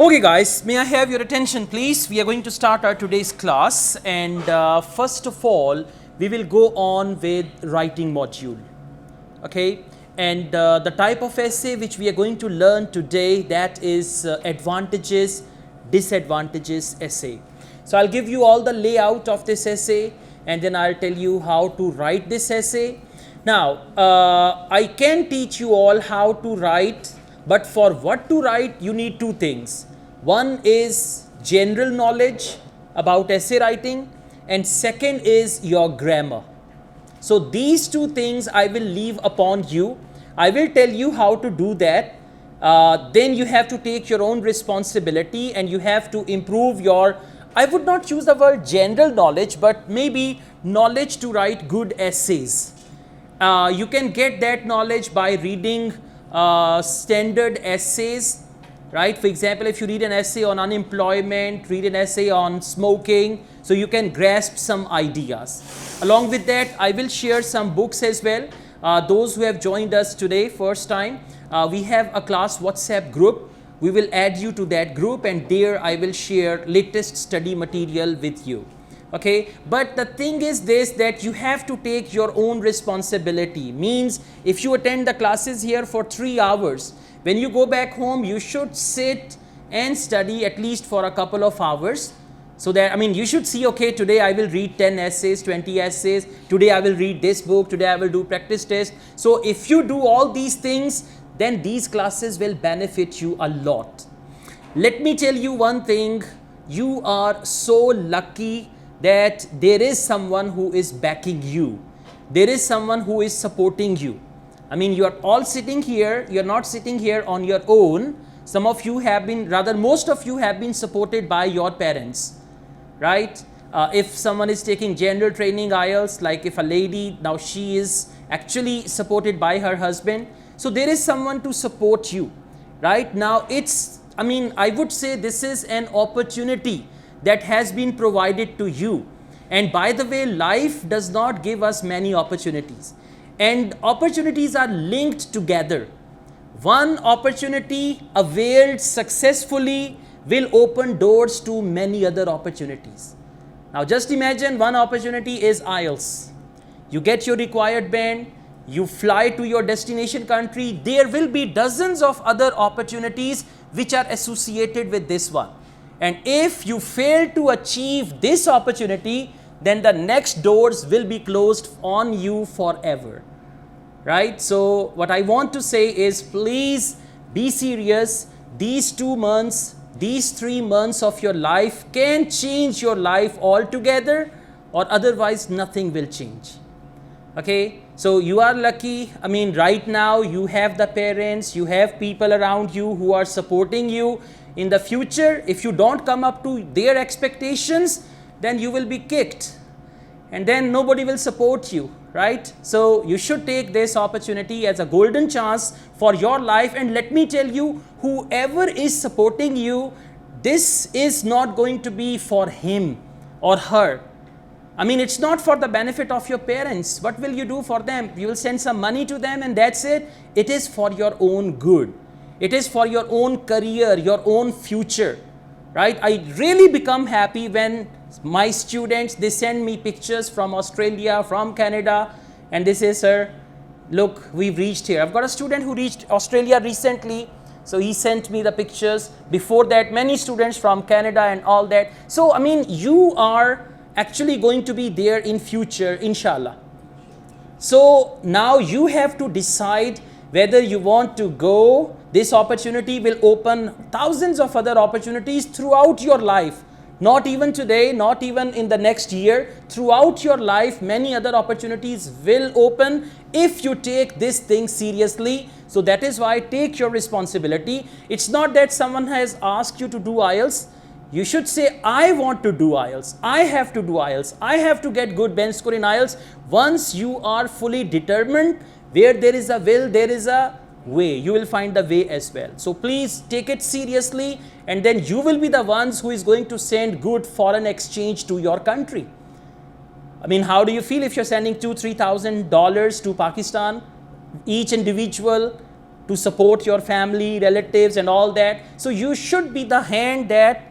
Okay guys, may I have your attention please? We are going to start our today's class, and first of all we will go on with writing module. Okay, and the type of essay which we are going to learn today, that is advantages, disadvantages essay. So I'll give you all the layout of this essay, and then I'll tell you how to write this essay. Now I can teach you all how to write, but for what to write you need two things. One is general knowledge about essay writing, and second is your grammar. So these two things I will leave upon you. I will tell you how to do that. Then you have to take your own responsibility, and you have to improve your, I would not use the word general knowledge, but maybe knowledge to write good essays. You can get that knowledge by reading standard essays, right? For example, if you read an essay on unemployment, read an essay on smoking, so you can grasp some ideas. Along with that, I will share some books as well. Those who have joined us today first time, we have a class WhatsApp group. We will add you to that group, and there I will share latest study material with you. Okay, but the thing is this, that you have to take your own responsibility. Means if you attend the classes here for 3 hours, when you go back home you should sit and study at least for a couple of hours. So that, I mean, you should see, okay, today I will read 10 essays, 20 essays, today I will read this book, today I will do practice test. So if you do all these things, then these classes will benefit you a lot. Let me tell you one thing, you are so lucky that there is someone who is backing you. There is someone who is supporting you. I mean, you are all sitting here, you are not sitting here on your own. Some of you have been, rather most of you have been supported by your parents, right? If someone is taking general training IELTS, like if a lady, now she is actually supported by her husband. So there is someone to support you, right? Now it's, I mean, I would say this is an opportunity that has been provided to you. And by the way, life does not give us many opportunities, and opportunities are linked together. One opportunity availed successfully will open doors to many other opportunities. Now just imagine, one opportunity is IELTS. You get your required band, you fly to your destination country. There will be dozens of other opportunities which are associated with this one. And if you fail to achieve this opportunity, then the next doors will be closed on you forever, right? So what I want to say is, please be serious. These 2 months, these 3 months of your life can change your life altogether, or otherwise nothing will change. Okay, so you are lucky. I mean, right now you have the parents, you have people around you who are supporting you. In the future, if you don't come up to their expectations, then you will be kicked, and then nobody will support you, right? So you should take this opportunity as a golden chance for your life. And let me tell you, whoever is supporting you, this is not going to be for him or her. I mean, it's not for the benefit of your parents. What will you do for them? You will send some money to them and that's it. It is for your own good. It is for your own career, your own future, right? I really become happy when my students, they send me pictures from Australia, from Canada, and they say, sir, look, we've reached here. I've got a student who reached Australia recently, so he sent me the pictures. Before that, many students from Canada and all that. So, I mean, you are actually going to be there in future, inshallah. So now you have to decide whether you want to go. This opportunity will open thousands of other opportunities throughout your life. Not even today, not even in the next year. Throughout your life, many other opportunities will open if you take this thing seriously. So that is why take your responsibility. It's not that someone has asked you to do IELTS. You should say, I want to do IELTS. I have to do IELTS. I have to get good bench score in IELTS. Once you are fully determined, where there is a will, there is a way. You will find the way as well. So please take it seriously, and then you will be the ones who is going to send good foreign exchange to your country. I mean, how do you feel if you're sending $2,000 to $3,000 to Pakistan, each individual? to support your family, relatives and all that. So you should be the hand that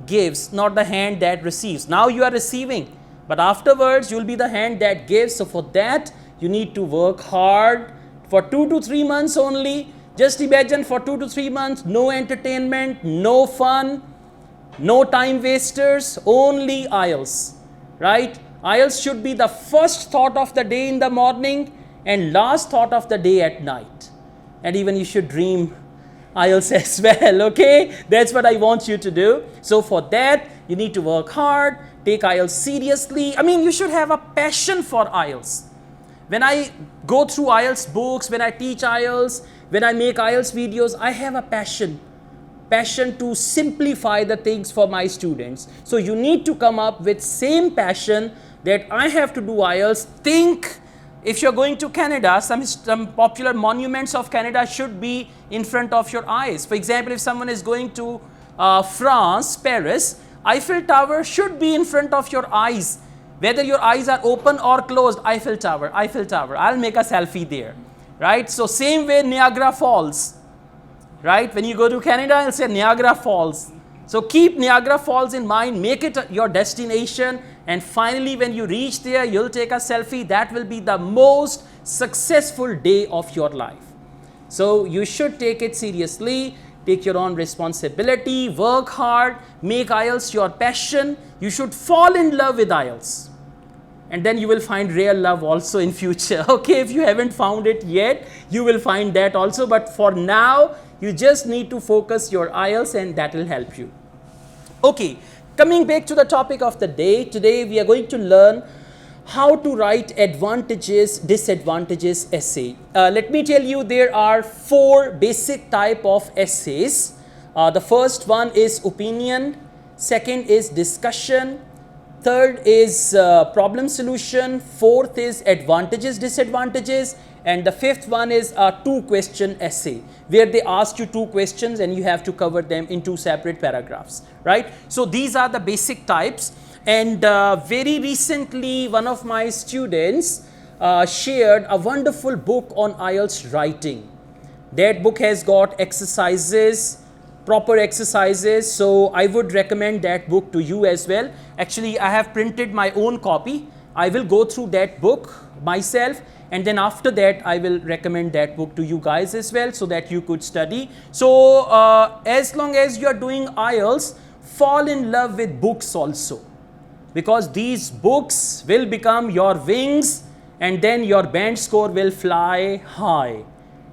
gives, not the hand that receives. Now you are receiving, but afterwards you will be the hand that gives. So for that you need to work hard for 2 to 3 months only. Just imagine, for 2 to 3 months, no entertainment, no fun, no time wasters, only IELTS, right? IELTS should be the first thought of the day in the morning and last thought of the day at night. And even you should dream IELTS as well, okay? That's what I want you to do. So for that, you need to work hard, take IELTS seriously. I mean, you should have a passion for IELTS. When I go through IELTS books, when I teach IELTS, when I make IELTS videos, I have a passion to simplify the things for my students. So you need to come up with same passion that I have to do IELTS. Think, if you're going to Canada, some popular monuments of Canada should be in front of your eyes. For example, if someone is going to France, Paris, Eiffel Tower should be in front of your eyes. Whether your eyes are open or closed, Eiffel Tower, Eiffel Tower. I'll make a selfie there, right? So same way Niagara Falls, right? When you go to Canada, I'll say Niagara Falls. So keep Niagara Falls in mind, make it your destination, and finally when you reach there, you'll take a selfie. That will be the most successful day of your life. So you should take it seriously, take your own responsibility, work hard, make IELTS your passion. You should fall in love with IELTS. And then you will find real love also in future. Okay, if you haven't found it yet, you will find that also. But for now, you just need to focus your IELTS and that will help you. Okay, coming back to the topic of the day. Today we are going to learn how to write advantages, disadvantages essay. Let me tell you, there are 4 basic type of essays. The first one is opinion, second is discussion, third is problem solution, fourth is advantages, disadvantages, and the fifth one is a 2-question essay where they ask you 2 questions and you have to cover them in 2 separate paragraphs, right? So these are the basic types. And very recently one of my students shared a wonderful book on IELTS writing. That book has got exercises, proper exercises, so I would recommend that book to you as well. Actually, I have printed my own copy. I will go through that book myself, and then after that I will recommend that book to you guys as well so that you could study. So as long as you are doing IELTS, fall in love with books also, because these books will become your wings and then your band score will fly high,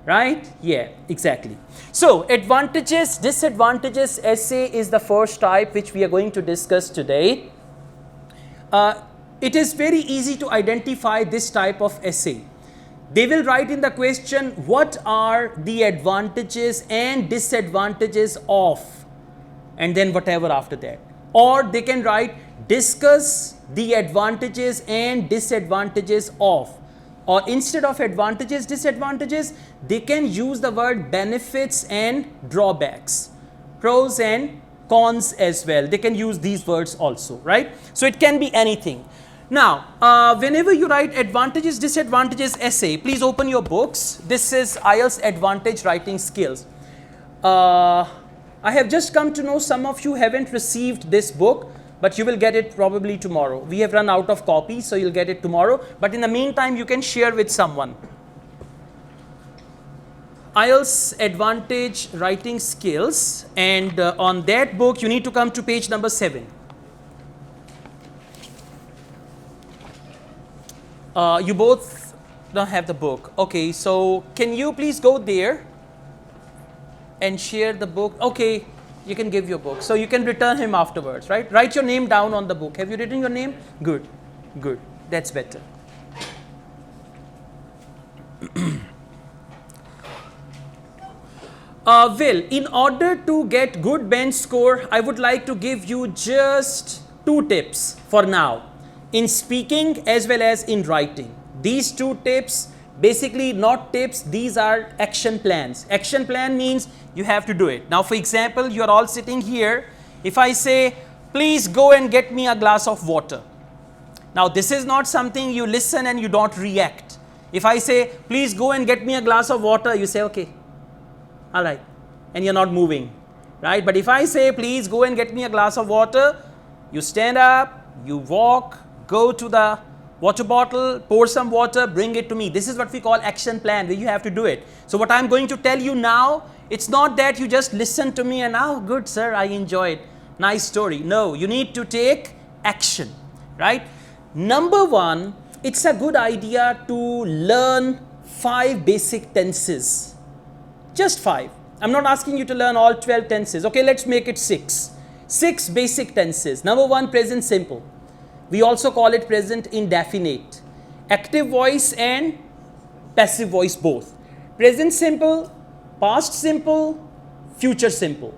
right? Yeah, exactly. So advantages, disadvantages essay is the first type which we are going to discuss today. It is very easy to identify this type of essay. They will write in the question, what are the advantages and disadvantages of, and then whatever after that. Or they can write, discuss the advantages and disadvantages of. Or instead of advantages, disadvantages, they can use the word benefits and drawbacks, pros and cons as well. They can use these words also, right? So it can be anything. Now, whenever you write advantages, disadvantages essay, please open your books. This is IELTS Advantage Writing Skills. I have just come to know some of you haven't received this book, but you will get it probably tomorrow. We have run out of copies, so you'll get it tomorrow. But in the meantime, you can share with someone. IELTS Advantage Writing Skills, and on that book, you need to come to page number 7. You both don't have the book. Okay, so can you please go there and share the book? Okay, you can give your book. So you can return him afterwards, right? Write your name down on the book. Have you written your name? Good, good. That's better. Well, in order to get good bench score, I would like to give you just 2 tips for now, in speaking as well as in writing. These 2 tips, basically not tips, these are action plans. Action plan means you have to do it. Now, for example, you are all sitting here. If I say, please go and get me a glass of water. Now, this is not something you listen and you don't react. If I say, please go and get me a glass of water, you say, okay, All right. And you're not moving, right? But if I say, please go and get me a glass of water, you stand up, you walk, go to the water bottle, pour some water, bring it to me. This is what we call action plan, where you have to do it. So what I'm going to tell you now, it's not that you just listen to me and, oh, good, sir, I enjoyed. Nice story. No, you need to take action, right? Number one, it's a good idea to learn 5 basic tenses. Just 5. I'm not asking you to learn all 12 tenses. Okay, let's make it 6. 6 basic tenses. Number 1, present simple. We also call it present indefinite. Active voice and passive voice both. Present simple, past simple, future simple.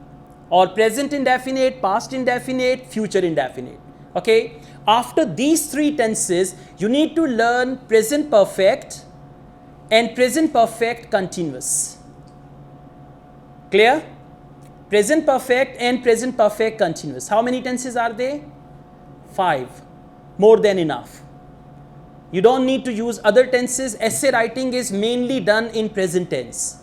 Or present indefinite, past indefinite, future indefinite. Okay? After these 3 tenses, you need to learn present perfect and present perfect continuous. Clear? Present perfect and present perfect continuous. How many tenses are they? 5. More than enough. You don't need to use other tenses. Essay writing is mainly done in present tense.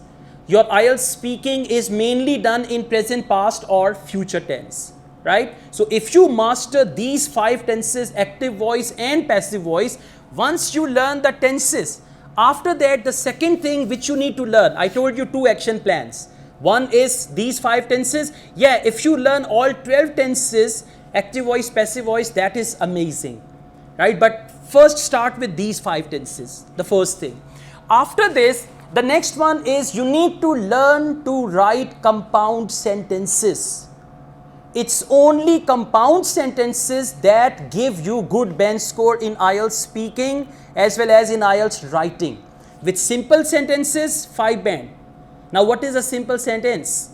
Your IELTS speaking is mainly done in present past or future tense. Right? So if you master these 5 tenses, active voice and passive voice, once you learn the tenses, after that the second thing which you need to learn, I told you 2 action plans. One is these 5 tenses. Yeah, if you learn all 12 tenses, active voice, passive voice, that is amazing. Right? But first start with these 5 tenses, the first thing. After this, the next one is you need to learn to write compound sentences. It's only compound sentences that give you good bench score in IELTS speaking as well as in IELTS writing. With simple sentences, 5 band. Now what is a simple sentence?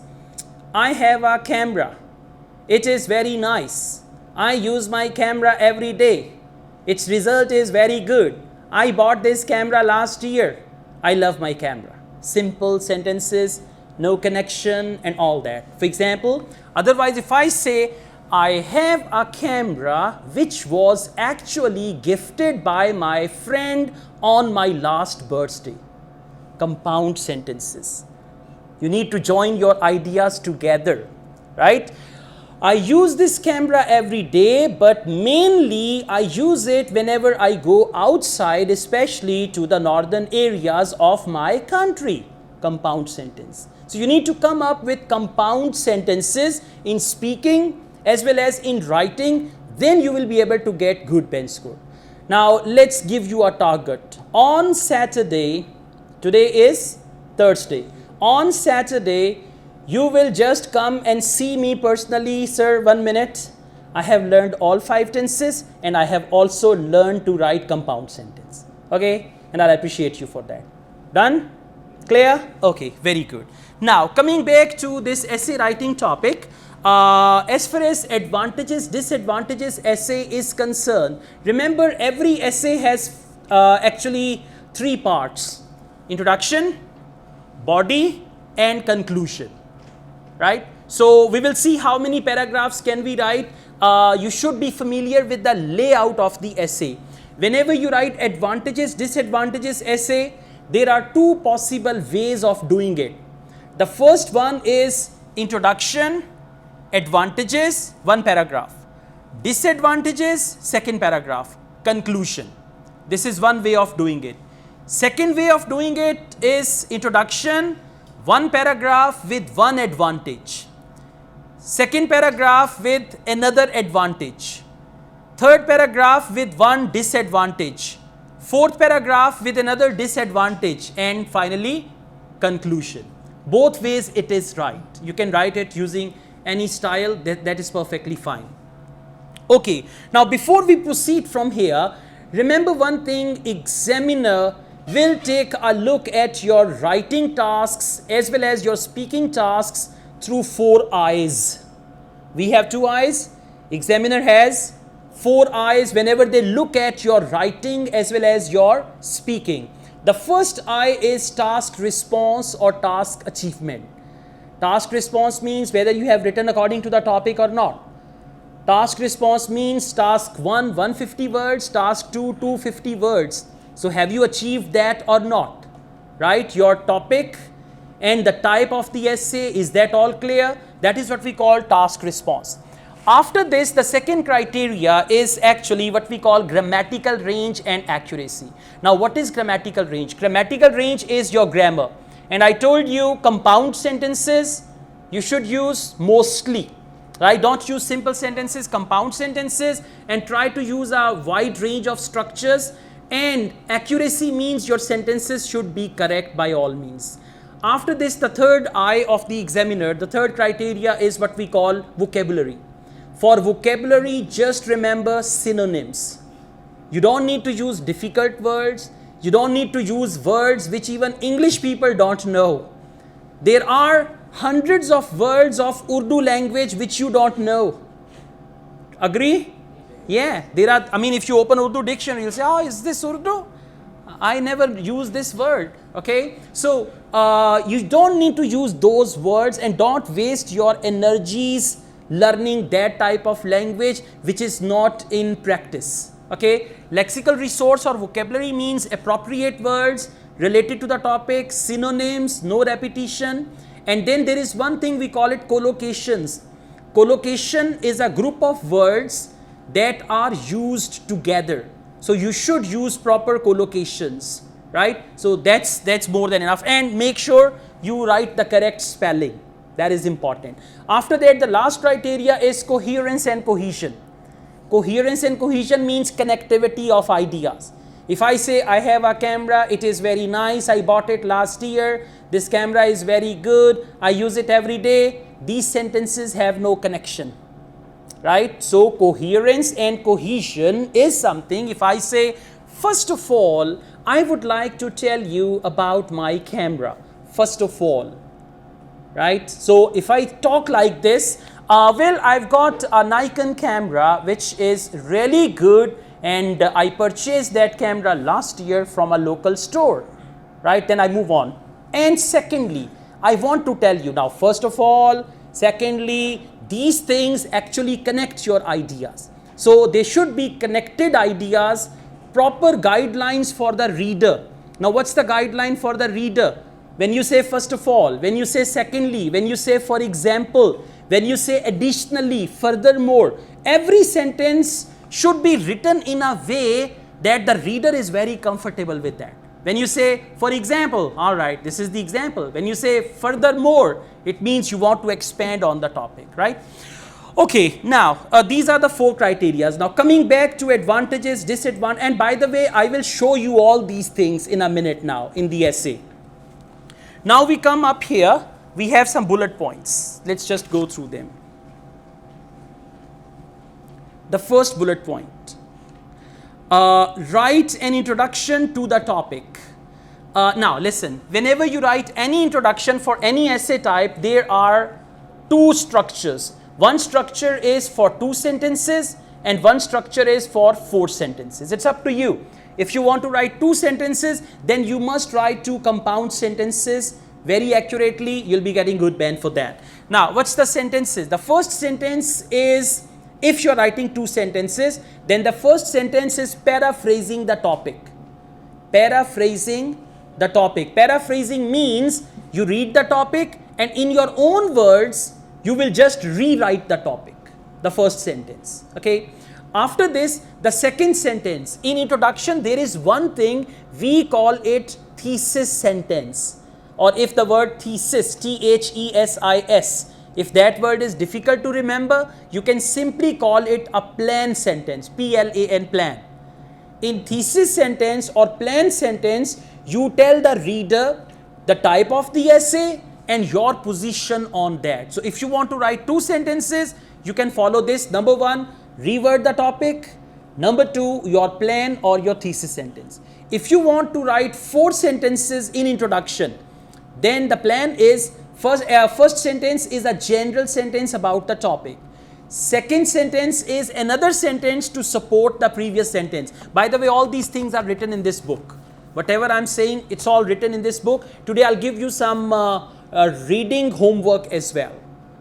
I have a camera. It is very nice. I use my camera every day. Its result is very good. I bought this camera last year. I love my camera. Simple sentences, no connection and all that. For example, otherwise if I say, I have a camera which was actually gifted by my friend on my last birthday. Compound sentences. You need to join your ideas together, right? I use this camera every day, but mainly I use it whenever I go outside, especially to the northern areas of my country. Compound sentence. So you need to come up with compound sentences in speaking as well as in writing. Then you will be able to get good bench score. Now let's give you a target. On Saturday, today is Thursday. On Saturday, you will just come and see me personally, sir, 1 minute. I have learned all 5 tenses and I have also learned to write compound sentence. Okay? And I'll appreciate you for that. Done? Clear? Okay, very good. Now, coming back to this essay writing topic, as far as advantages, disadvantages essay is concerned, remember every essay has actually 3 parts. Introduction, body and conclusion. Right? So we will see how many paragraphs can we write. You should be familiar with the layout of the essay. Whenever you write advantages, disadvantages essay, there are 2 possible ways of doing it. The first one is introduction, advantages, 1 paragraph. Disadvantages, 2nd paragraph. Conclusion. This is one way of doing it. Second way of doing it is introduction, 1 paragraph with 1 advantage. 2nd paragraph with another advantage. 3rd paragraph with 1 disadvantage. 4th paragraph with another disadvantage. And finally, conclusion. Both ways it is right. You can write it using any style, that is perfectly fine. Okay, now before we proceed from here, remember one thing, examiner will take a look at your writing tasks as well as your speaking tasks through 4 eyes. We have 2 eyes. Examiner has 4 eyes whenever they look at your writing as well as your speaking. The first eye is task response or task achievement. Task response means whether you have written according to the topic or not. Task response means task 1, 150 words, task 2, 250 words. So have you achieved that or not? Right? Your topic and the type of the essay. Is that all clear? That is what we call task response. After this, the second criteria is actually what we call grammatical range and accuracy. Now, what is grammatical range? Grammatical range is your grammar. And I told you compound sentences, you should use mostly, right? Don't use simple sentences, compound sentences, and try to use a wide range of structures. And accuracy means your sentences should be correct by all means. After this, the third I of the examiner, the third criteria is what we call vocabulary. For vocabulary, just remember synonyms. You don't need to use difficult words. You don't need to use words which even English people don't know. There are hundreds of words of Urdu language which you don't know. Agree? Yeah, there are, I mean, if you open Urdu dictionary, you'll say, oh, is this Urdu? I never use this word, okay? So, you don't need to use those words, and don't waste your energies learning that type of language which is not in practice, okay? Lexical resource or vocabulary means appropriate words related to the topic, synonyms, no repetition. And then there is one thing we call it collocations. Collocation is a group of words that are used together. So you should use proper collocations, right? So that's more than enough. And make sure you write the correct spelling. That is important. After that, the last criteria is coherence and cohesion. Coherence and cohesion means connectivity of ideas. If I say I have a camera, it is very nice, I bought it last year, this camera is very good, I use it every day, these sentences have no connection, right? So coherence and cohesion is something. If I say, first of all, I would like to tell you about my camera, first of all, right? So if I talk like this, well, I've got a Nikon camera which is really good, and I purchased that camera last year from a local store, right? Then I move on. And secondly, I want to tell you now, first of all, secondly, these things actually connect your ideas. So they should be connected ideas, proper guidelines for the reader. Now, what's the guideline for the reader? When you say first of all, when you say secondly, when you say for example, when you say additionally, furthermore, every sentence should be written in a way that the reader is very comfortable with that. When you say, for example, all right, this is the example. When you say furthermore, it means you want to expand on the topic, right? Okay, now, these are the 4 criteria. Now, coming back to advantages, disadvantages, and by the way, I will show you all these things in a minute now in the essay. Now, we come up here, we have some bullet points. Let's just go through them. The first bullet point, write an introduction to the topic. Now listen, whenever you write any introduction for any essay type, there are 2 structures. One structure is for 2 sentences and one structure is for 4 sentences. It's up to you. If you want to write 2 sentences, then you must write 2 compound sentences very accurately. You'll be getting good band for that. Now, what's the sentences? The first sentence is, if you're writing 2 sentences, then the first sentence is paraphrasing the topic. Paraphrasing the topic. Paraphrasing means you read the topic and in your own words, you will just rewrite the topic, the first sentence, okay? After this, the second sentence. In introduction, there is one thing, we call it thesis sentence. Or if the word thesis, T-H-E-S-I-S, if that word is difficult to remember, you can simply call it a plan sentence, P-L-A-N, plan. In thesis sentence or plan sentence, you tell the reader the type of the essay and your position on that. So if you want to write 2 sentences, you can follow this. Number 1, reword the topic. Number 2, your plan or your thesis sentence. If you want to write 4 sentences in introduction, then the plan is, first sentence is a general sentence about the topic. Second sentence is another sentence to support the previous sentence. By the way, all these things are written in this book. Whatever I'm saying, it's all written in this book. Today I'll give you some reading homework as well.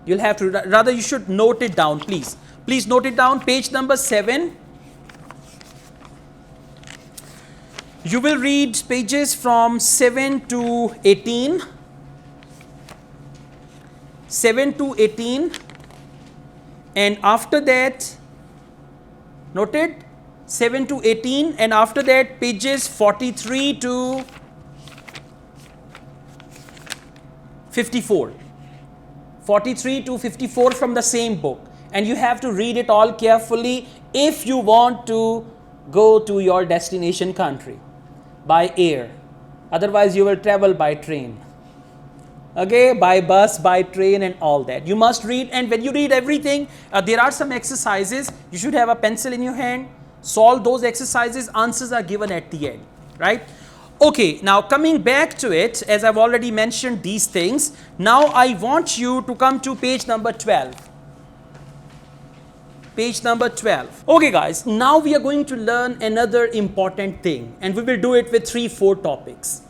You'll have to, rather you should note it down, please. Please note it down, page number 7. You will read pages from 7 to 18. 7 to 18, and after that, noted, 7 to 18, and after that pages 43 to 54. 43 to 54 from the same book, and you have to read it all carefully if you want to go to your destination country by air. Otherwise you will travel by train, okay, by bus, by train, and all that. You must read, and when you read everything, there are some exercises. You should have a pencil in your hand, solve those exercises, answers are given at the end, right? Okay, now coming back to it, as I've already mentioned these things, now I want you to come to page number 12. Page number 12. Okay guys, now we are going to learn another important thing, and we will do it with 3-4 topics.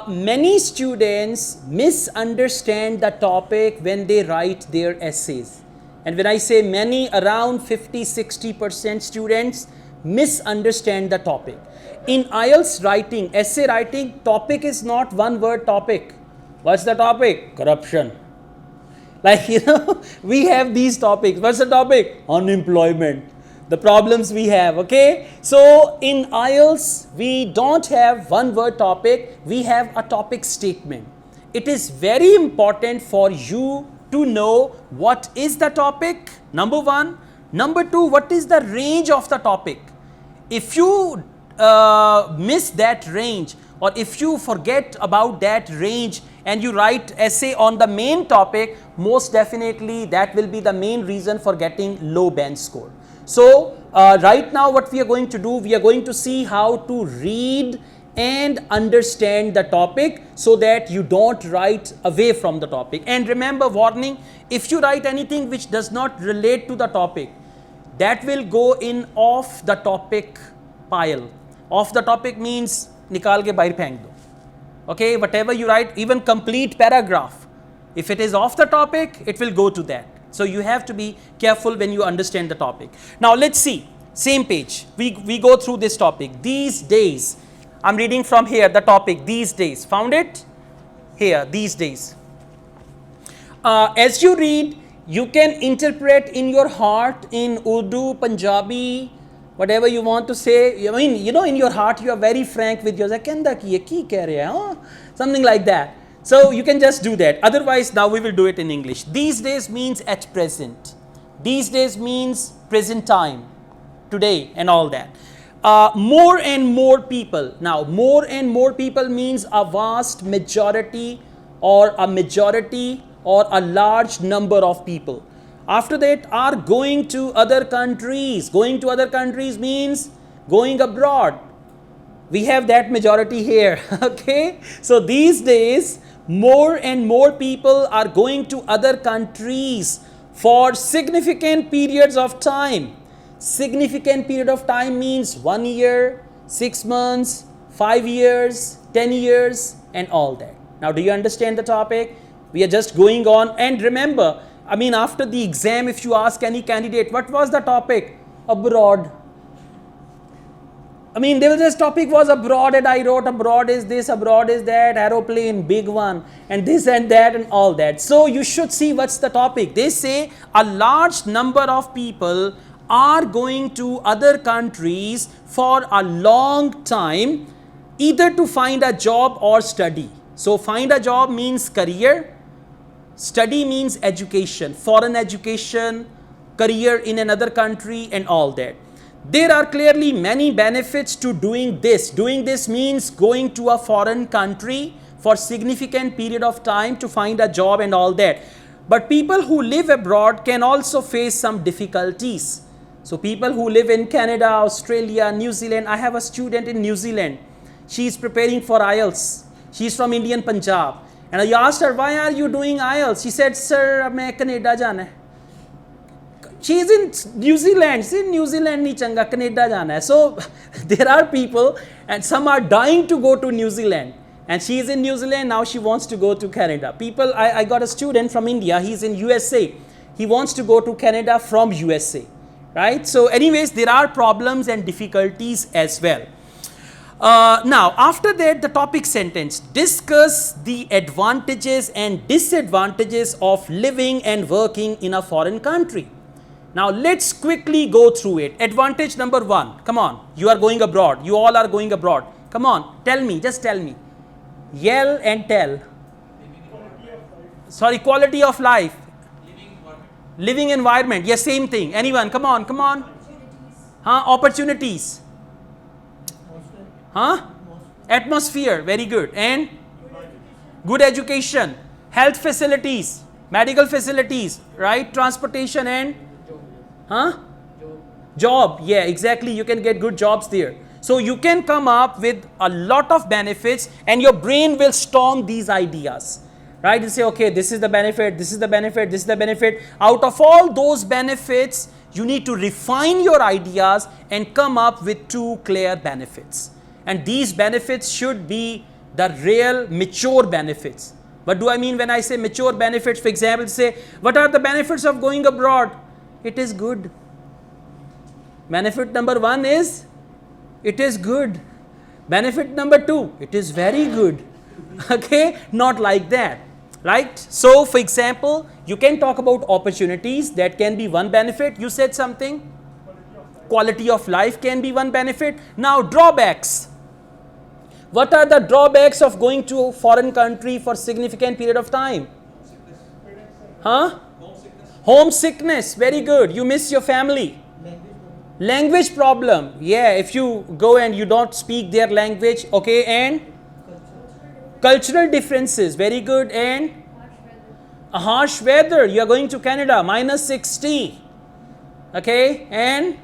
Many students misunderstand the topic when they write their essays. And when I say many, around 50-60% students misunderstand the topic. In IELTS writing, essay writing, topic is not one word topic. What's the topic? Corruption. Like, you know, we have these topics. What's the topic? Unemployment. The problems we have, okay? So in IELTS, we don't have one word topic. We have a topic statement. It is very important for you to know what is the topic, number one. Number two, what is the range of the topic. If you miss that range, or if you forget about that range and you write essay on the main topic, most definitely that will be the main reason for getting low band score. So right now what we are going to do, we are going to see how to read and understand the topic so that you don't write away from the topic. And remember, warning, if you write anything which does not relate to the topic, that will go in off the topic pile. Off the topic means nikal ke bahar pheng do. Okay, whatever you write, even complete paragraph, if it is off the topic, it will go to that. So you have to be careful when you understand the topic. Now let's see, same page, we go through this topic. These days, I'm reading from here, the topic, these days. Found it? Here, these days. As you read, you can interpret in your heart in Urdu, Punjabi, whatever you want to say. I mean, you know, in your heart, you are very frank with yourself. Something like that. So you can just do that. Otherwise, now we will do it in English. These days means at present. These days means present time, today, and all that. More and more people. Now, more and more people means a vast majority or a large number of people. After that, are going to other countries. Going to other countries means going abroad. We have that majority here, okay? So these days, more and more people are going to other countries for significant periods of time. Significant period of time means 1 year, 6 months, 5 years, 10 years, and all that. Now, do you understand the topic? We are just going on. And remember, I mean, after the exam, if you ask any candidate, what was the topic? Abroad. I mean, there was this topic was abroad, and I wrote abroad is this, abroad is that, aeroplane, big one, and this and that and all that. So you should see what's the topic. They say a large number of people are going to other countries for a long time, either to find a job or study. So find a job means career, study means education, foreign education, career in another country, and all that. There are clearly many benefits to doing this. Doing this means going to a foreign country for significant period of time to find a job and all that. But people who live abroad can also face some difficulties. So people who live in Canada, Australia, New Zealand. I have a student in New Zealand. She is preparing for IELTS. She is from Indian Punjab. And I asked her, why are you doing IELTS? She said, sir, मैं Canada जाना है. She is in New Zealand. See, New Zealand नहीं चंगा, Canada जाना है. So there are people, and some are dying to go to New Zealand. And she is in New Zealand, now she wants to go to Canada. People, I got a student from India, he's in USA. He wants to go to Canada from USA, right? So anyways, there are problems and difficulties as well. Now, after that, the topic sentence. Discuss the advantages and disadvantages of living and working in a foreign country. Now, let's quickly go through it. Advantage number 1. Come on. You are going abroad. You all are going abroad. Come on. Tell me. Just tell me. Yell and tell. Sorry, quality of life. Living environment. Yes, same thing. Anyone? Come on. Come on. Opportunities. Atmosphere. Very good. And good education. Health facilities. Medical facilities. Right? Transportation and job. Yeah, exactly. You can get good jobs there. So you can come up with a lot of benefits and your brain will storm these ideas. Right? You say, okay, this is the benefit, this is the benefit, this is the benefit. Out of all those benefits, you need to refine your ideas and come up with 2 clear benefits. And these benefits should be the real mature benefits. What do I mean when I say mature benefits? For example, say, what are the benefits of going abroad? It is good. Benefit number 1 is, it is good. Benefit number 2, it is very good. Okay, not like that. Right? So, for example, you can talk about opportunities. That can be one benefit. You said something. Quality of life can be one benefit. Now, drawbacks. What are the drawbacks of going to a foreign country for significant period of time? Homesickness. Very good. You miss your family. Language problem. Yeah, if you go and you don't speak their language. Okay, and cultural differences. Very good. And a harsh weather. You are going to Canada. -60. Okay, and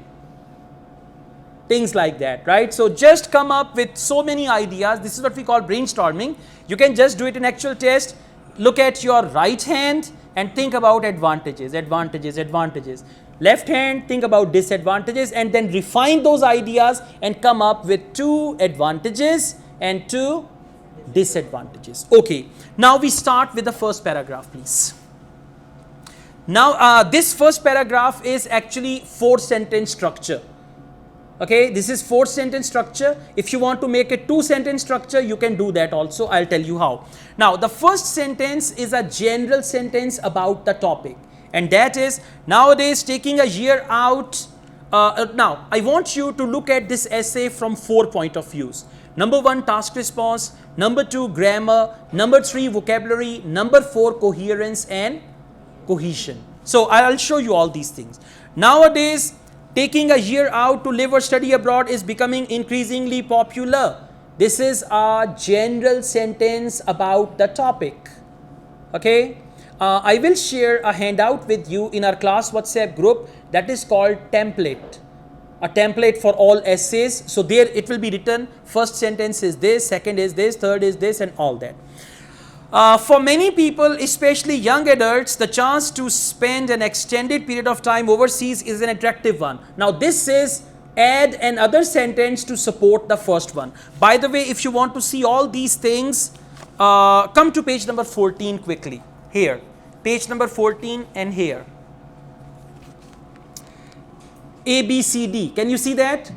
things like that, right? So just come up with so many ideas. This is what we call brainstorming. You can just do it in actual test. Look at your right hand and think about advantages. Left hand, think about disadvantages, and then refine those ideas and come up with 2 advantages and 2 disadvantages. Okay, now we start with the first paragraph, please. Now this first paragraph is actually 4-sentence structure. Okay, this is 4-sentence structure. If you want to make it 2-sentence structure, you can do that also. I'll tell you how. Now, the first sentence is a general sentence about the topic, and that is, nowadays taking a year out. Now, I want you to look at this essay from 4 point of views. Number 1, task response. Number 2, grammar. Number 3, vocabulary. Number 4, coherence and cohesion. So, I'll show you all these things. Nowadays, taking a year out to live or study abroad is becoming increasingly popular. This is a general sentence about the topic. Okay. I will share a handout with you in our class WhatsApp group that is called template. A template for all essays. So there it will be written, first sentence is this, second is this, third is this, and all that. For many people, especially young adults, the chance to spend an extended period of time overseas is an attractive one. Now this says add another sentence to support the first one. By the way, if you want to see all these things, come to page number 14 quickly. Here, page number 14 and here. A, B, C, D. Can you see that?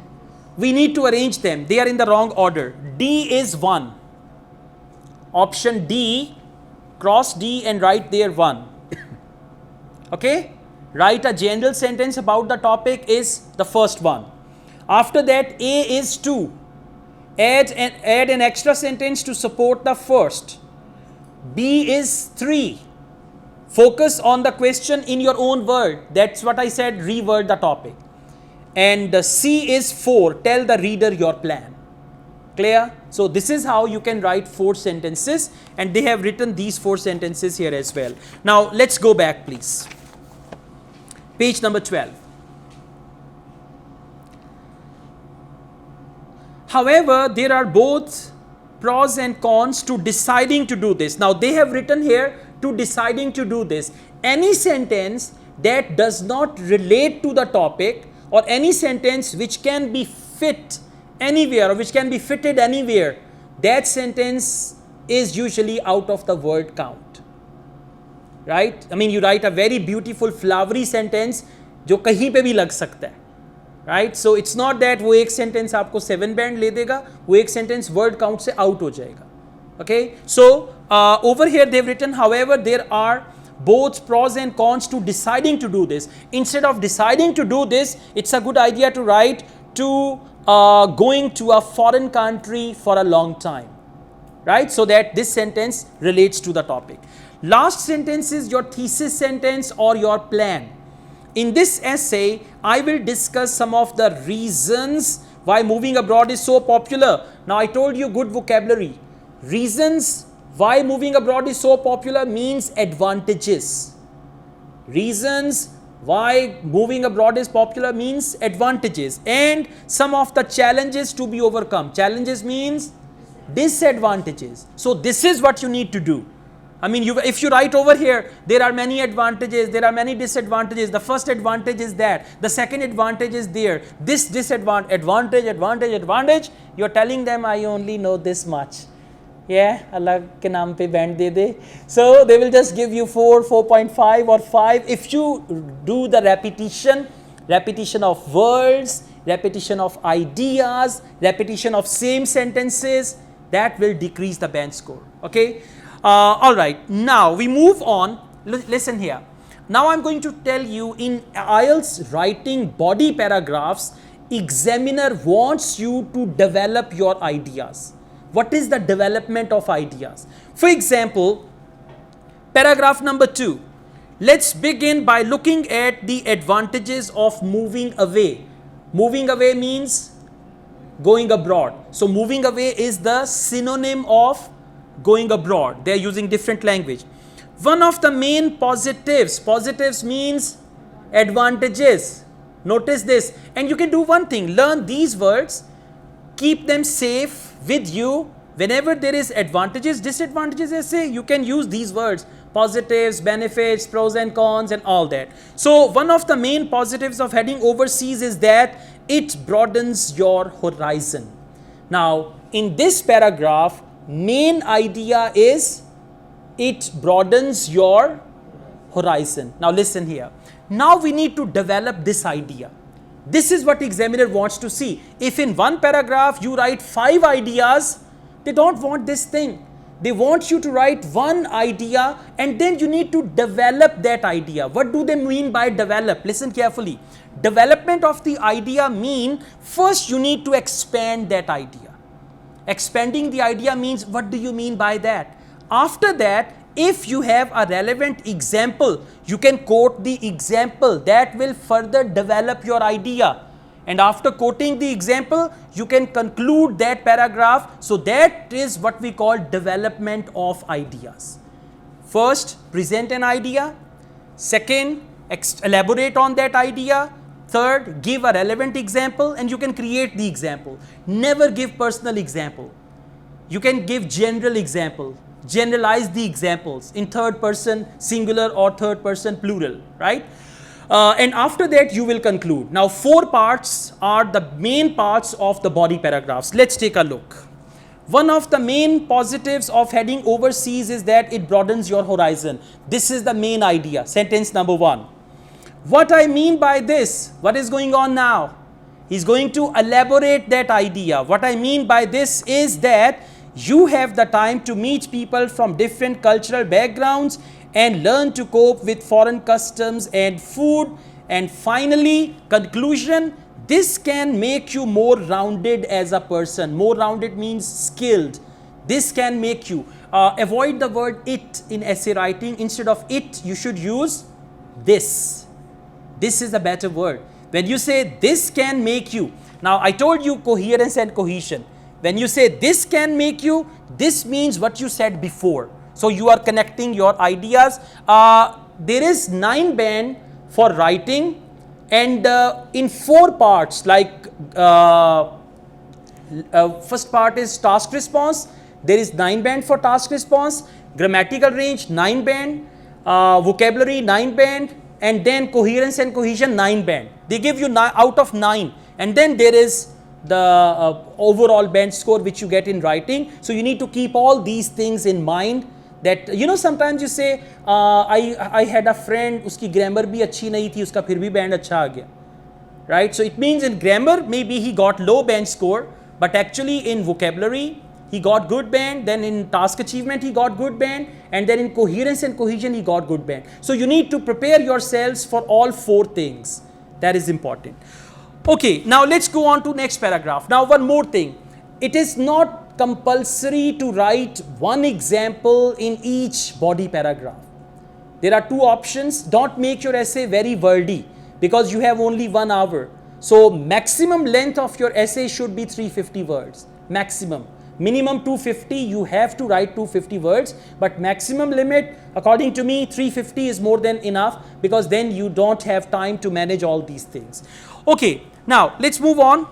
We need to arrange them. They are in the wrong order. D is 1. Option D, cross D and write there 1. Okay? Write a general sentence about the topic is the first one. After that, A is 2. Add an extra sentence to support the first. B is 3. Focus on the question in your own word. That's what I said, reword the topic. And C is 4. Tell the reader your plan. Clear? So this is how you can write 4 sentences, and they have written these 4 sentences here as well. Now let's go back, please. Page number 12. However, there are both pros and cons to deciding to do this. Now they have written here to deciding to do this. Any sentence that does not relate to the topic, or any sentence which can be fit anywhere or which can be fitted anywhere, that sentence is usually out of the word count. Right? I mean, you write a very beautiful flowery sentence जो कहीं पे भी लग सकता है. Right. So it's not that वो एक sentence आपको 7 बैंड ले देगा, वो एक सेंटेंस वर्ड काउंट से आउट हो जाएगा. Okay, so over here they've written, however, there are both pros and cons to deciding to do this. Instead of deciding to do this, it's a good idea to write to going to a foreign country for a long time, right? So that this sentence relates to the topic. Last sentence is your thesis sentence or your plan. In this essay, I will discuss some of the reasons why moving abroad is so popular. Now, I told you good vocabulary. Reasons why moving abroad is so popular means advantages. Reasons why moving abroad is popular means advantages, and some of the challenges to be overcome. Challenges means disadvantages. So this is what you need to do. I mean, if you write over here, there are many advantages, there are many disadvantages. The first advantage is that. The second advantage is there. This advantage. You're telling them, I only know this much. Yeah, Allah ke naam pe band de de. So they will just give you 4, 4.5 or 5. If you do the repetition of words, repetition of ideas, repetition of same sentences, that will decrease the band score. Okay. All right. Now we move on. Listen here. Now I'm going to tell you, in IELTS writing body paragraphs, examiner wants you to develop your ideas. What is the development of ideas? For example, paragraph number 2. Let's begin by looking at the advantages of moving away. Moving away means going abroad. So moving away is the synonym of going abroad. They are using different language. One of the main positives means advantages. Notice this, and you can do one thing, learn these words, keep them safe with you. Whenever there is advantages, disadvantages, essay, you can use these words: positives, benefits, pros and cons, and all that. So one of the main positives of heading overseas is that it broadens your horizon. Now in this paragraph, main idea is it broadens your horizon. Now listen here. Now we need to develop this idea. This is what examiner wants to see. If in one paragraph you write 5 ideas, they don't want this thing. They want you to write one idea and then you need to develop that idea. What do they mean by develop? Listen carefully. Development of the idea mean first you need to expand that idea. Expanding the idea means, what do you mean by that? After that, if you have a relevant example, you can quote the example. That will further develop your idea. And after quoting the example, you can conclude that paragraph. So that is what we call development of ideas. First, present an idea. Second, elaborate on that idea. Third, give a relevant example and you can create the example. Never give personal example. You can give general example. Generalize the examples in third person singular or third person plural, right? And after that you will conclude. Now 4 parts are the main parts of the body paragraphs. Let's take a look. One of the main positives of heading overseas is that it broadens your horizon. This is the main idea. Sentence number 1. What I mean by this, what is going on now? He's going to elaborate that idea. What I mean by this is that you have the time to meet people from different cultural backgrounds and learn to cope with foreign customs and food. And finally, conclusion, this can make you more rounded as a person. More rounded means skilled. This can make you. Avoid the word it in essay writing. Instead of it, you should use this. This is a better word. When you say this can make you. Now, I told you coherence and cohesion. When you say this can make you, this means what you said before. So you are connecting your ideas. There is 9 band for writing and in 4 parts, like first part is task response. There is 9 band for task response, grammatical range 9 band, vocabulary 9 band, and then coherence and cohesion 9 band. They give you out of 9, and then there is the overall band score which you get in writing. So you need to keep all these things in mind. That you know, sometimes you say I had a friend, uski grammar bhi अच्छी नहीं थी, उसका फिर भी band अच्छा आ गया, right? So it means in grammar, maybe he got low band score, but actually in vocabulary, he got good band, then in task achievement, he got good band, and then in coherence and cohesion, he got good band. So you need to prepare yourselves for all 4 things. That is important. Okay, now let's go on to next paragraph. Now one more thing. It is not compulsory to write one example in each body paragraph. There are 2 options. Don't make your essay very wordy because you have only 1 hour. So maximum length of your essay should be 350 words. Maximum. Minimum 250, you have to write 250 words, but maximum limit, according to me, 350 is more than enough because then you don't have time to manage all these things. Okay, now let's move on.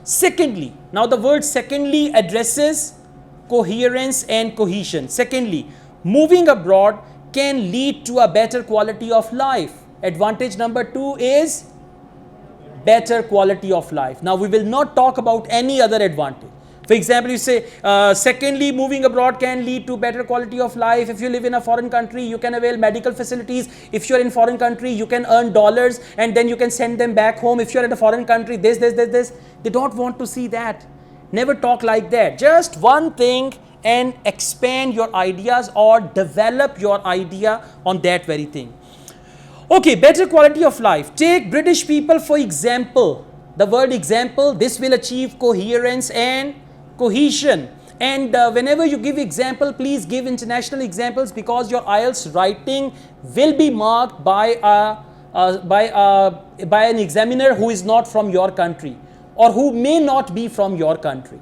Secondly, now the word secondly addresses coherence and cohesion. Secondly, moving abroad can lead to a better quality of life. Advantage number 2 is better quality of life. Now we will not talk about any other advantage. For example, you say, secondly, moving abroad can lead to better quality of life. If you live in a foreign country, you can avail medical facilities. If you're in foreign country, you can earn dollars and then you can send them back home. If you're in a foreign country, this. They don't want to see that. Never talk like that. Just one thing and expand your ideas or develop your idea on that very thing. Okay, better quality of life. Take British people for example. The word example, this will achieve coherence and cohesion. And whenever you give example, please give international examples because your IELTS writing will be marked by an examiner who is not from your country or who may not be from your country.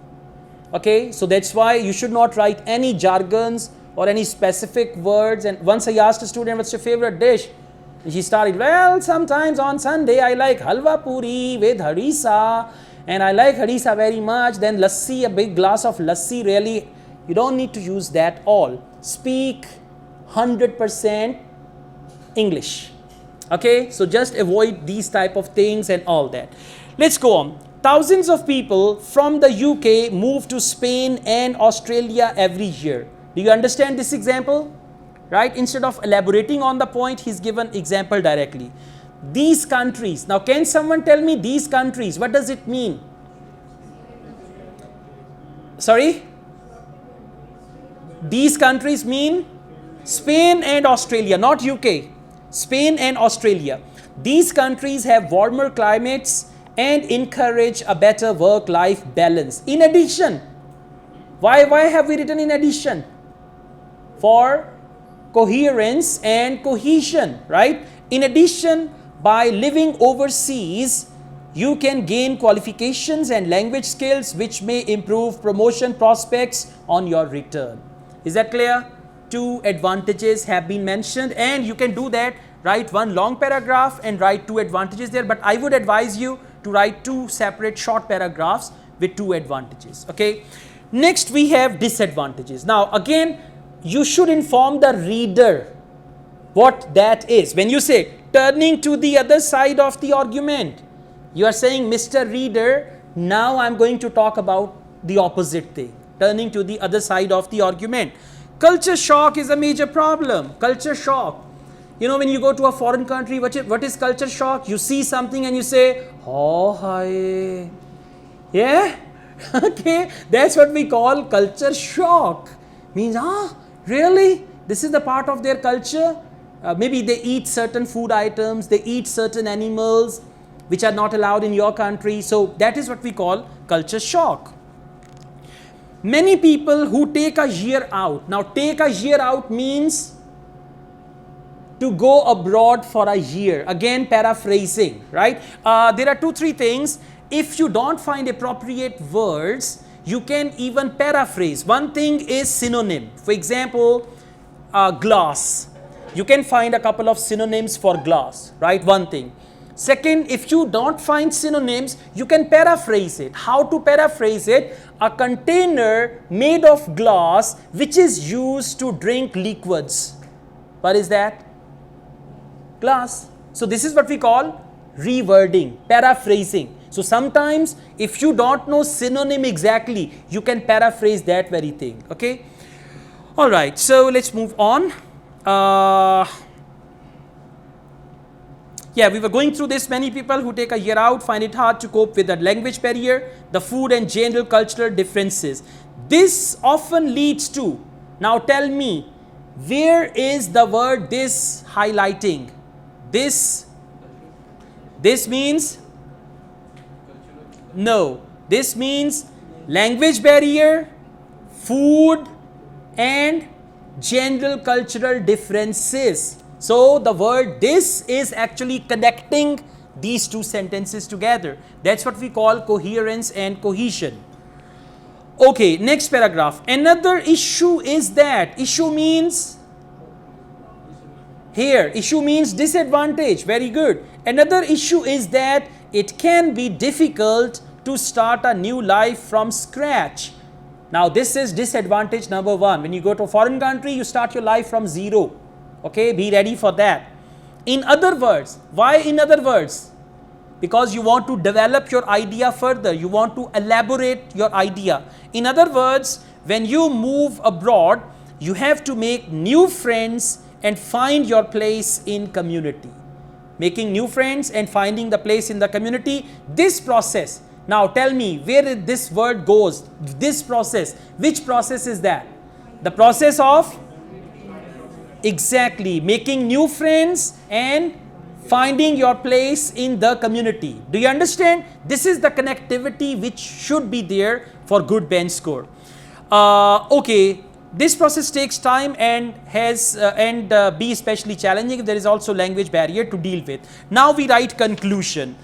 Okay, so that's why you should not write any jargons or any specific words. And once I asked a student, what's your favorite dish? And she started, well, sometimes on Sunday I like halwa puri with harissa, and I like harissa very much. Then lassi, a big glass of lassi, really, you don't need to use that all. Speak 100% English. Okay, so just avoid these type of things and all that. Let's go on. Thousands of people from the UK move to Spain and Australia every year. Do you understand this example? Right? Instead of elaborating on the point, he's given example directly. These countries. Now, can someone tell me these countries? What does it mean? Sorry? These countries mean Spain and Australia, not UK. Spain and Australia. These countries have warmer climates and encourage a better work-life balance. In addition, why have we written in addition? For coherence and cohesion, right? In addition, by living overseas, you can gain qualifications and language skills which may improve promotion prospects on your return. Is that clear? 2 advantages have been mentioned, and you can do that. Write one long paragraph and write 2 advantages there, but I would advise you to write 2 separate short paragraphs with 2 advantages. Okay. Next, we have disadvantages. Now, again, you should inform the reader what that is. When you say turning to the other side of the argument, you are saying, Mr. Reader, now I'm going to talk about the opposite thing, turning to the other side of the argument. Culture shock is a major problem. Culture shock. You know, when you go to a foreign country, what is culture shock? You see something and you say, oh, hi. Yeah? Okay, that's what we call culture shock. Means, really? This is the part of their culture? Maybe they eat certain food items, they eat certain animals which are not allowed in your country. So that is what we call culture shock. Many people who take a year out. Now, take a year out means to go abroad for a year. Again, paraphrasing, right? There are 2-3 things. If you don't find appropriate words, you can even paraphrase. One thing is synonym. For example, glass. You can find a couple of synonyms for glass, right? One thing. Second, if you don't find synonyms, you can paraphrase it. How to paraphrase it? A container made of glass which is used to drink liquids. What is that? Glass. So this is what we call rewording, paraphrasing. So sometimes if you don't know synonym exactly, you can paraphrase that very thing. Okay. All right. So let's move on. Yeah, we were going through this. Many people who take a year out find it hard to cope with the language barrier, the food and general cultural differences. This often leads to, now tell me, where is the word this highlighting? This means, no, this means language barrier, food and general cultural differences. So the word this is actually connecting these two sentences together. That's what we call coherence and cohesion. Okay, next paragraph. Another issue is that, issue means, here, issue means disadvantage. Very good. Another issue is that it can be difficult to start a new life from scratch. Now this is disadvantage number one. When you go to a foreign country, you start your life from zero. Okay, be ready for that. In other words, why in other words? Because you want to develop your idea further. You want to elaborate your idea. In other words, when you move abroad, you have to make new friends and find your place in community. Making new friends and finding the place in the community. This process, now tell me where this word goes. This process, which process is that? The process of, exactly, making new friends and finding your place in the community. Do you understand? This is the connectivity which should be there for good bench score. Okay, this process takes time and be especially challenging. There is also language barrier to deal with. Now we write conclusion.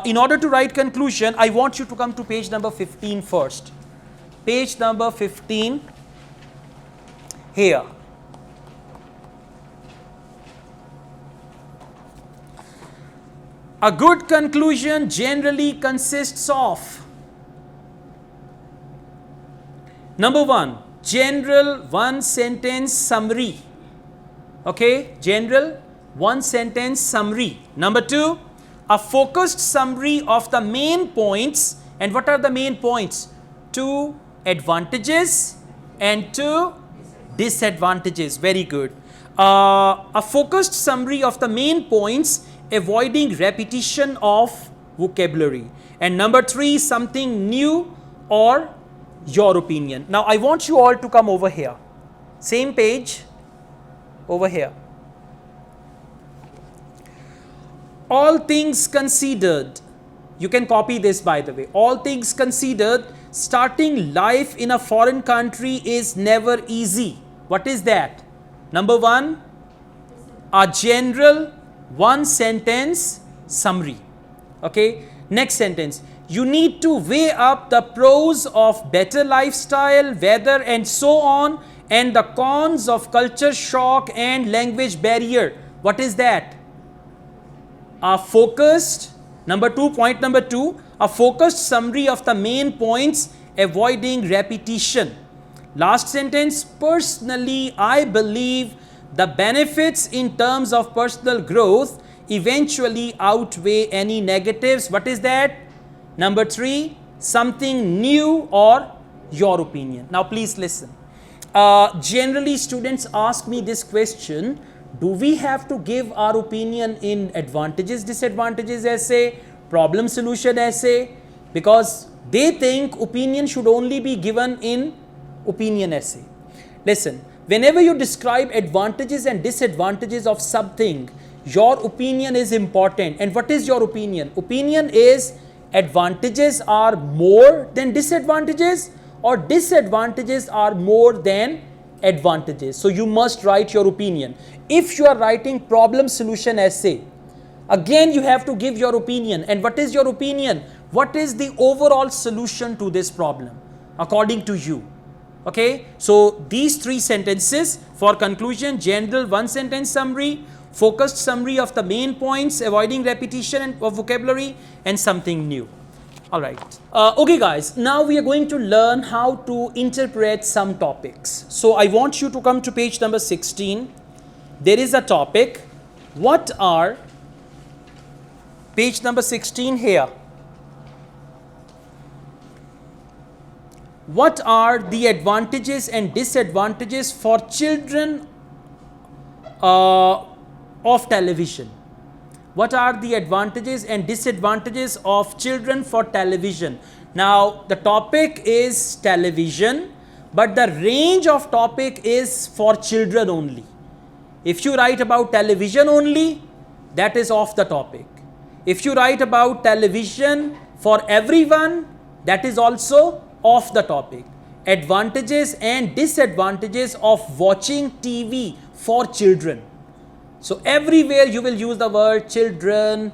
In order to write conclusion, I want you to come to page number 15 first. Page number 15 here. A good conclusion generally consists of, number one, general one sentence summary. Okay, general one sentence summary. Number two, a focused summary of the main points. And what are the main points? Two advantages and two disadvantages. Very good. A focused summary of the main points, avoiding repetition of vocabulary. And number three, something new or your opinion. Now I want you all to come over here. Same page, over here. All things considered, you can copy this by the way. All things considered, starting life in a foreign country is never easy. What is that? Number one, a general one sentence summary. Okay, next sentence. You need to weigh up the pros of better lifestyle, weather and so on, and the cons of culture shock and language barrier. What is that? A focused, number two, point number two, a focused summary of the main points, avoiding repetition. Last sentence, personally, I believe the benefits in terms of personal growth eventually outweigh any negatives. What is that? Number three, something new or your opinion. Now please listen. Generally students ask me this question, do we have to give our opinion in advantages, disadvantages essay, problem solution essay? Because they think opinion should only be given in opinion essay. Listen, whenever you describe advantages and disadvantages of something, your opinion is important. And what is your opinion? Opinion is advantages are more than disadvantages or disadvantages are more than advantages. So you must write your opinion. If you are writing problem solution essay, again you have to give your opinion. And what is your opinion? What is the overall solution to this problem according to you? Okay, so these three sentences for conclusion: general one sentence summary, focused summary of the main points, avoiding repetition of vocabulary, and something new. All right. Okay guys, now we are going to learn how to interpret some topics. So I want you to come to page number 16. There is a topic. What are, page number 16 here. What are the advantages and disadvantages for children of television? What are the advantages and disadvantages of children for television? Now, the topic is television, but the range of topic is for children only. If you write about television only, that is off the topic. If you write about television for everyone, that is also off the topic. Advantages and disadvantages of watching TV for children. So everywhere you will use the word children,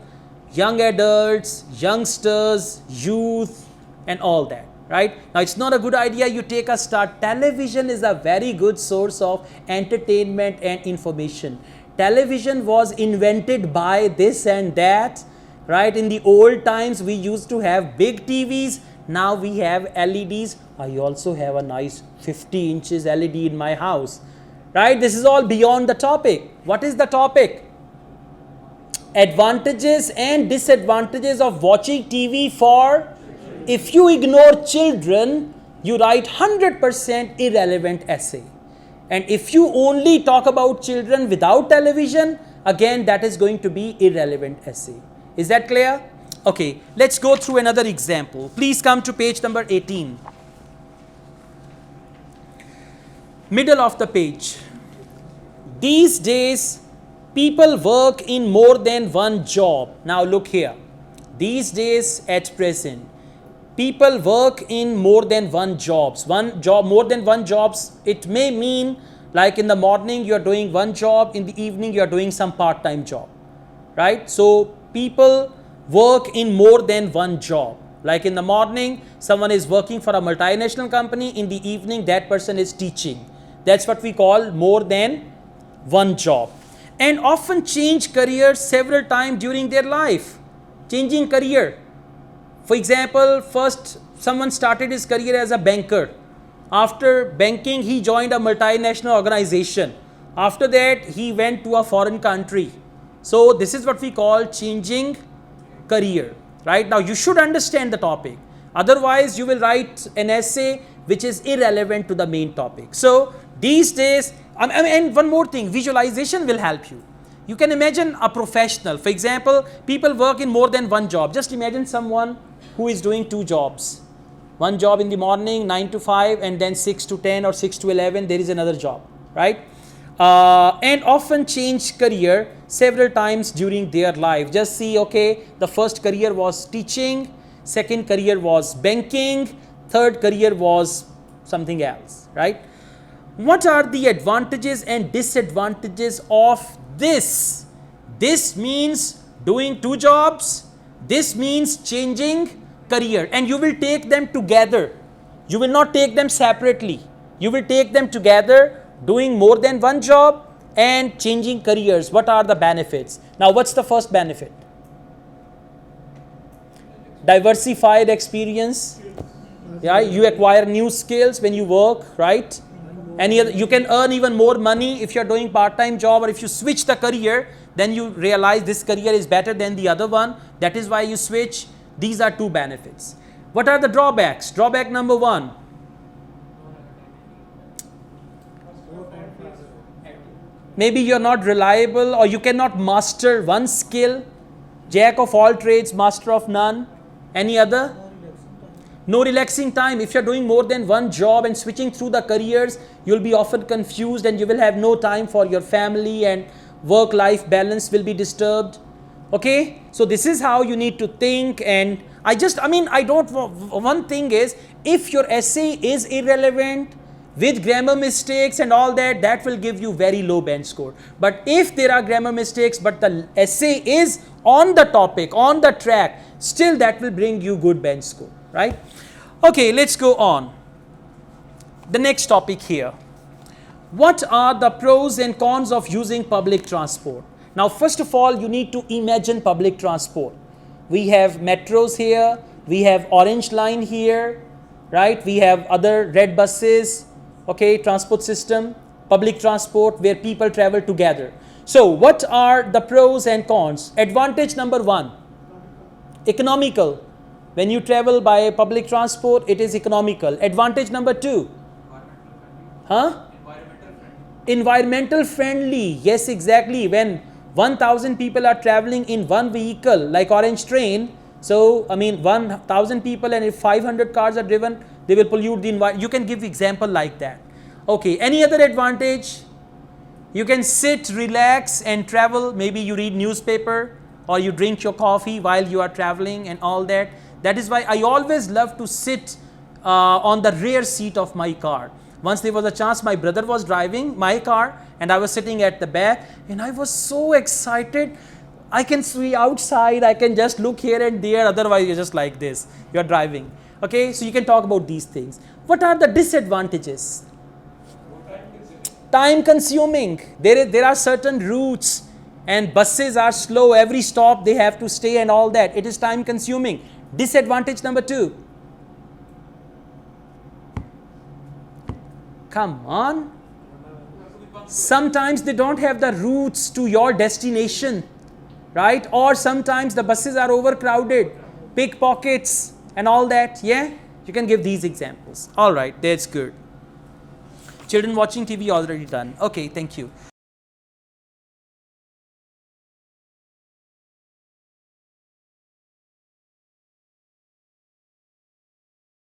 young adults, youngsters, youth, and all that, right? Now, it's not a good idea you take a start. Television is a very good source of entertainment and information. Television was invented by this and that, right? In the old times, we used to have big TVs. Now we have LEDs. I also have a nice 50 inches LED in my house, right? This is all beyond the topic. What is the topic? Advantages and disadvantages of watching TV for. If you ignore children, you write 100% irrelevant essay. And if you only talk about children without television, again that is going to be irrelevant essay. Is that clear? Okay, let's go through another example. Please come to page number 18. Middle of the page. These days, people work in more than one job. Now look here. These days, at present, people work in more than one jobs. One job, more than one jobs. It may mean like in the morning you are doing one job, in the evening you are doing some part-time job, right? So people work in more than one job. Like in the morning, someone is working for a multinational company. In the evening, that person is teaching. That's what we call more than one job. And often change careers several times during their life. Changing career. For example, first someone started his career as a banker. After banking, he joined a multinational organization. After that, he went to a foreign country. So this is what we call changing career, right? Now you should understand the topic. Otherwise, you will write an essay which is irrelevant to the main topic. So these days, and one more thing, visualization will help you. You can imagine a professional. For example, people work in more than one job. Just imagine someone who is doing two jobs. One job in the morning, 9 to 5, and then 6 to 10 or 6 to 11, there is another job, right? And often change career several times during their life. Just see, okay, the first career was teaching, second career was banking, third career was something else, right? What are the advantages and disadvantages of this? This means doing two jobs. This means changing career, and you will take them together. You will not take them separately. You will take them together, doing more than one job and changing careers. What are the benefits? Now, what's the first benefit? Diversified experience. Yeah, you acquire new skills when you work, right? You can earn even more money if you're doing part-time job, or if you switch the career, then you realize this career is better than the other one. That is why you switch. These are two benefits. What are the drawbacks? Drawback number one. Maybe you're not reliable, or you cannot master one skill. Jack of all trades, master of none. Any other? No relaxing time. If you're doing more than one job and switching through the careers, you'll be often confused and you will have no time for your family, and work-life balance will be disturbed. Okay, so this is how you need to think. And one thing is, if your essay is irrelevant with grammar mistakes and all that, that will give you very low band score. But if there are grammar mistakes, but the essay is on the topic, on the track, still that will bring you good band score, right? Okay, let's go on. The next topic here. What are the pros and cons of using public transport? Now, first of all, you need to imagine public transport. We have metros here, we have orange line here, right? We have other red buses, okay, transport system, public transport where people travel together. So, what are the pros and cons? Advantage number one, economical. When you travel by public transport, it is economical. Advantage number two, Environmental friendly. Yes, exactly. When 1,000 people are traveling in one vehicle like orange train, so I mean 1,000 people, and if 500 cars are driven, they will pollute the environment. You can give example like that. Okay, any other advantage? You can sit, relax and travel. Maybe you read newspaper or you drink your coffee while you are traveling and all that. That is why I always love to sit on the rear seat of my car. Once there was a chance, my brother was driving my car and I was sitting at the back, and I was so excited. I can see outside, I can just look here and there, otherwise you're just like this, you're driving. Okay, so you can talk about these things. What are the disadvantages? Time consuming. There are certain routes and buses are slow, every stop they have to stay and all that. It is time consuming. Disadvantage number 2. Come on. Sometimes they don't have the routes to your destination, right? Or sometimes the buses are overcrowded, pickpockets and all that. Yeah, you can give these examples. All right, that's good. Children watching TV already done. Okay, thank you.